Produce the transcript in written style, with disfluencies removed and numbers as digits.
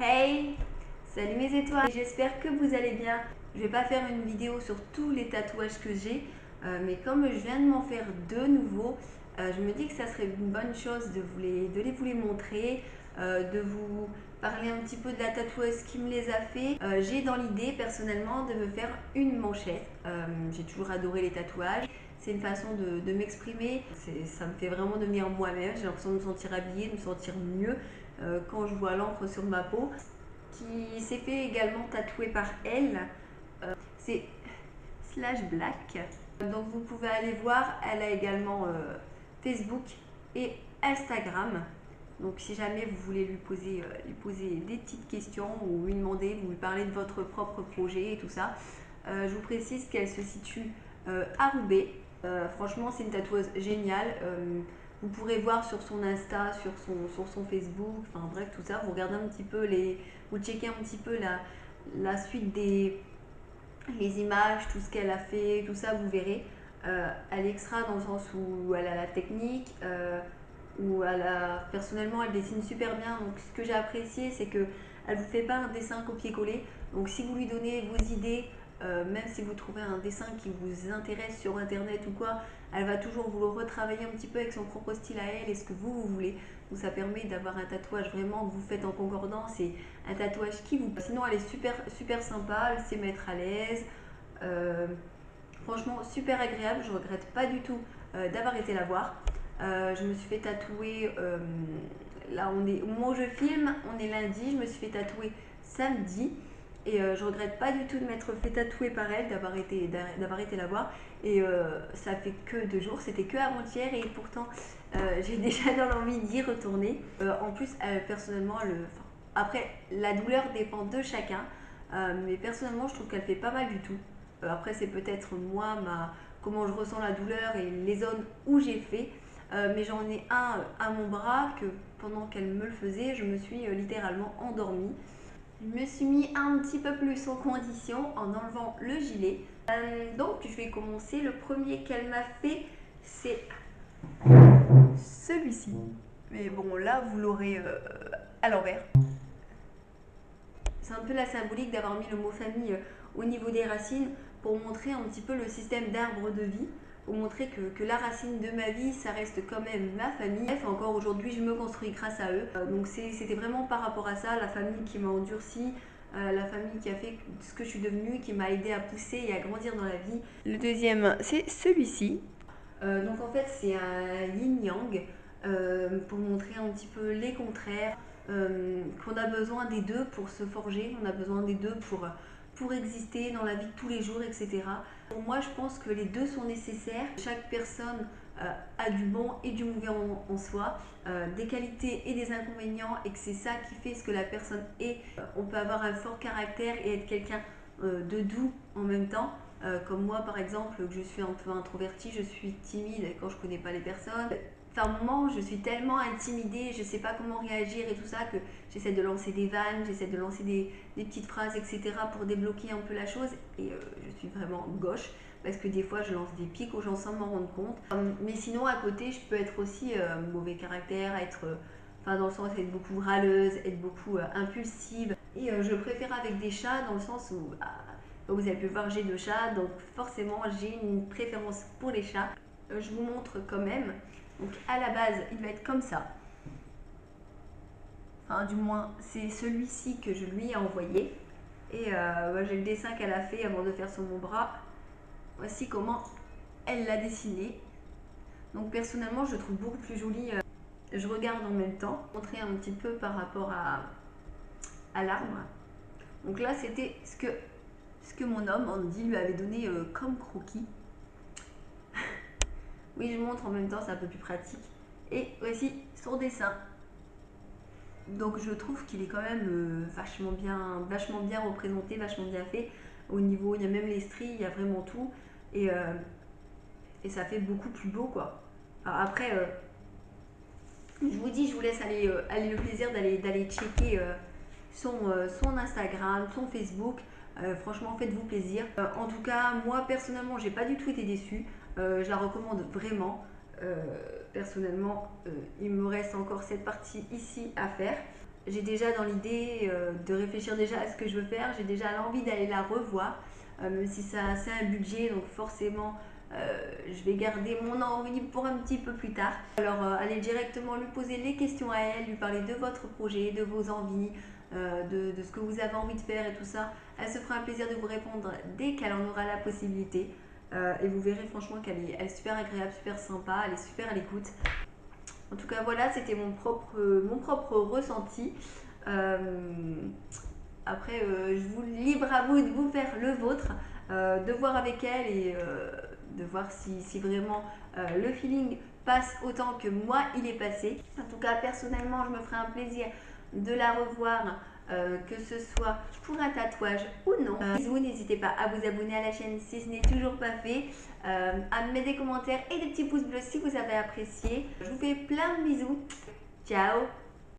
Hey, salut mes étoiles, j'espère que vous allez bien. Je vais pas faire une vidéo sur tous les tatouages que j'ai, mais comme je viens de m'en faire deux nouveaux, je me dis que ça serait une bonne chose de vous les montrer, de vous parler un petit peu de la tatoueuse qui me les a fait. J'ai dans l'idée personnellement de me faire une manchette. J'ai toujours adoré les tatouages. C'est une façon de m'exprimer. Ça me fait vraiment devenir moi-même. J'ai l'impression de me sentir habillée, de me sentir mieux quand je vois l'encre sur ma peau. Qui s'est fait également tatouer par elle. C'est Slash Black. Donc vous pouvez aller voir. Elle a également Facebook et Instagram. Donc si jamais vous voulez lui poser des petites questions ou lui demander, vous lui parler de votre propre projet et tout ça, je vous précise qu'elle se situe à Roubaix. Franchement, c'est une tatoueuse géniale. Vous pourrez voir sur son Insta, sur son Facebook, enfin bref, tout ça. Vous regardez un petit peu vous checkez un petit peu la suite les images, tout ce qu'elle a fait, tout ça, vous verrez. Elle est extra dans le sens où elle a la technique, où personnellement, elle dessine super bien. Donc, ce que j'ai apprécié, c'est que elle vous fait pas un dessin copier-coller. Donc, si vous lui donnez vos idées, même si vous trouvez un dessin qui vous intéresse sur internet ou quoi, elle va toujours vous le retravailler un petit peu avec son propre style à elle et ce que vous voulez. Donc ça permet d'avoir un tatouage vraiment que vous faites en concordance et un tatouage qui vous... Sinon elle est super sympa, elle sait mettre à l'aise. Franchement super agréable, je regrette pas du tout d'avoir été la voir. Je me suis fait tatouer, là au moment où je filme, on est lundi, je me suis fait tatouer samedi. Et je regrette pas du tout de m'être fait tatouer par elle, d'avoir été la voir. Et ça fait que 2 jours, c'était que avant-hier et pourtant j'ai déjà dans l'envie d'y retourner. En plus, personnellement, après la douleur dépend de chacun, mais personnellement je trouve qu'elle fait pas mal du tout. Après c'est peut-être moi, comment je ressens la douleur et les zones où j'ai fait. Mais j'en ai un à mon bras que pendant qu'elle me le faisait, je me suis littéralement endormie. Je me suis mis un petit peu plus en condition en enlevant le gilet. Donc je vais commencer. Le premier qu'elle m'a fait, c'est celui-ci. Mais bon, là, vous l'aurez à l'envers. C'est un peu la symbolique d'avoir mis le mot famille au niveau des racines pour montrer un petit peu le système d'arbre de vie, pour montrer que la racine de ma vie, ça reste quand même ma famille. Bref, encore aujourd'hui, je me construis grâce à eux. Donc c'était vraiment par rapport à ça, la famille qui m'a endurci, la famille qui a fait ce que je suis devenue, qui m'a aidé à pousser et à grandir dans la vie. Le deuxième, c'est celui-ci. Donc en fait, c'est un yin-yang pour montrer un petit peu les contraires. Qu'on a besoin des deux pour se forger, on a besoin des deux pour exister dans la vie de tous les jours, etc. Pour moi, je pense que les deux sont nécessaires. Chaque personne a du bon et du mauvais en soi, des qualités et des inconvénients, et que c'est ça qui fait ce que la personne est. On peut avoir un fort caractère et être quelqu'un de doux en même temps. Comme moi par exemple, que je suis un peu introvertie, je suis timide quand je connais pas les personnes. Enfin, à un moment, je suis tellement intimidée, je sais pas comment réagir et tout ça, que j'essaie de lancer des vannes, j'essaie de lancer des petites phrases, etc. pour débloquer un peu la chose. Et je suis vraiment gauche, parce que des fois, je lance des pics aux gens sans m'en rendre compte. Mais sinon, à côté, je peux être aussi mauvais caractère, enfin, dans le sens être beaucoup râleuse, être beaucoup impulsive. Et je préfère avec des chats, dans le sens où, comme vous avez pu voir, j'ai 2 chats, donc forcément, j'ai une préférence pour les chats. Je vous montre quand même. Donc à la base, il va être comme ça. Enfin, du moins, c'est celui-ci que je lui ai envoyé. Et j'ai le dessin qu'elle a fait avant de faire sur mon bras. Voici comment elle l'a dessiné. Donc personnellement, je le trouve beaucoup plus joli. Je regarde en même temps. Montrer un petit peu par rapport à l'arbre. Donc là, c'était ce que mon homme, Andy, lui avait donné comme croquis. Oui, je montre en même temps, c'est un peu plus pratique. Et voici son dessin. Donc je trouve qu'il est quand même vachement bien représenté, vachement bien fait. Au niveau, il y a même les stries, il y a vraiment tout. Et ça fait beaucoup plus beau quoi. Alors après, je vous dis, je vous laisse aller le plaisir d'aller checker son Instagram, son Facebook. Franchement, faites-vous plaisir. En tout cas, moi personnellement, j'ai pas du tout été déçue. Je la recommande vraiment. Personnellement, il me reste encore cette partie ici à faire. j'ai déjà dans l'idée de réfléchir déjà à ce que je veux faire. J'ai déjà l'envie d'aller la revoir, même si ça a assez un budget, donc forcément je vais garder mon envie pour un petit peu plus tard. Alors allez directement lui poser les questions à elle, lui parler de votre projet, de vos envies, de ce que vous avez envie de faire et tout ça. Elle se fera un plaisir de vous répondre dès qu'elle en aura la possibilité. Et vous verrez franchement elle est super agréable, super sympa, elle est super à l'écoute. En tout cas voilà, c'était mon propre ressenti. Après, je vous libre à vous de vous faire le vôtre, de voir avec elle et de voir si vraiment le feeling passe autant que moi il est passé. En tout cas, personnellement, je me ferai un plaisir de la revoir, que ce soit pour un tatouage ou non. Bisous, n'hésitez pas à vous abonner à la chaîne si ce n'est toujours pas fait, à me mettre des commentaires et des petits pouces bleus si vous avez apprécié. Je vous fais plein de bisous. Ciao!